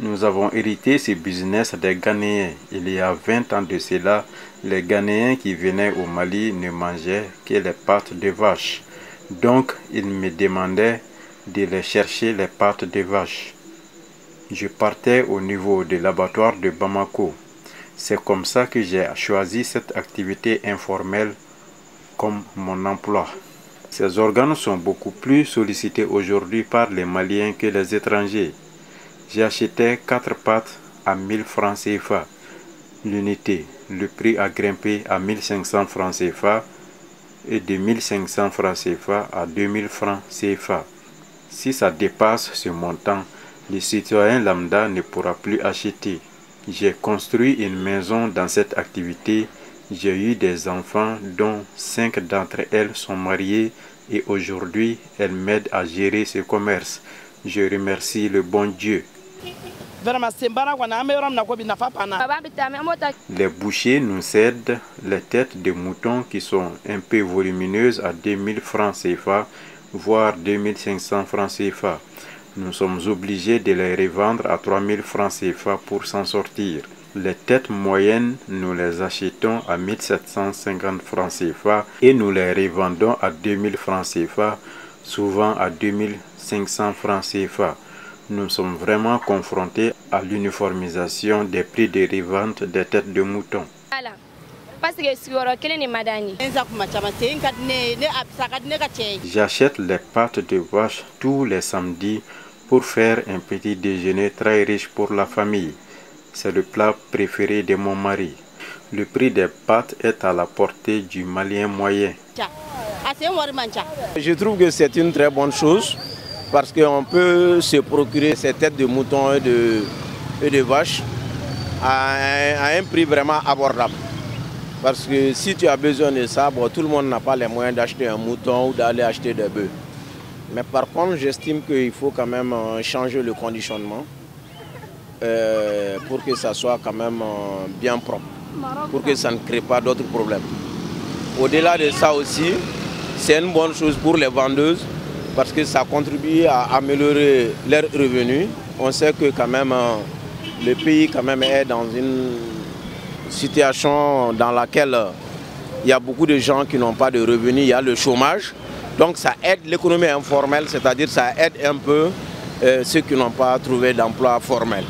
Nous avons hérité ce business des Ghanéens. Il y a 20 ans de cela, les Ghanéens qui venaient au Mali ne mangeaient que les pattes de vache. Donc, ils me demandaient de les chercher les pattes de vache. Je partais au niveau de l'abattoir de Bamako. C'est comme ça que j'ai choisi cette activité informelle comme mon emploi. Ces organes sont beaucoup plus sollicités aujourd'hui par les Maliens que les étrangers. J'ai acheté 4 pattes à 1000 francs CFA l'unité. Le prix a grimpé à 1500 francs CFA et de 1500 francs CFA à 2000 francs CFA. Si ça dépasse ce montant, le citoyen lambda ne pourra plus acheter. J'ai construit une maison dans cette activité. J'ai eu des enfants dont 5 d'entre elles sont mariées et aujourd'hui elles m'aident à gérer ce commerce. Je remercie le bon Dieu. Les bouchers nous cèdent les têtes de moutons qui sont un peu volumineuses à 2000 francs CFA, voire 2500 francs CFA. Nous sommes obligés de les revendre à 3000 francs CFA pour s'en sortir. Les têtes moyennes, nous les achetons à 1750 francs CFA et nous les revendons à 2000 francs CFA, souvent à 2500 francs CFA. Nous sommes vraiment confrontés à l'uniformisation des prix de revente des têtes de moutons. J'achète les pattes de vache tous les samedis pour faire un petit déjeuner très riche pour la famille. C'est le plat préféré de mon mari. Le prix des pâtes est à la portée du Malien moyen. Je trouve que c'est une très bonne chose parce qu'on peut se procurer ces têtes de moutons et de vaches à un prix vraiment abordable. Parce que si tu as besoin de ça, bon, tout le monde n'a pas les moyens d'acheter un mouton ou d'aller acheter des bœufs. Mais par contre, j'estime qu'il faut quand même changer le conditionnement pour que ça soit quand même bien propre, pour que ça ne crée pas d'autres problèmes. Au-delà de ça aussi, c'est une bonne chose pour les vendeuses parce que ça contribue à améliorer leurs revenus. On sait que quand même le pays quand même est dans une situation dans laquelle il y a beaucoup de gens qui n'ont pas de revenus, il y a le chômage. Donc ça aide l'économie informelle, c'est-à-dire ça aide un peu ceux qui n'ont pas trouvé d'emploi formel.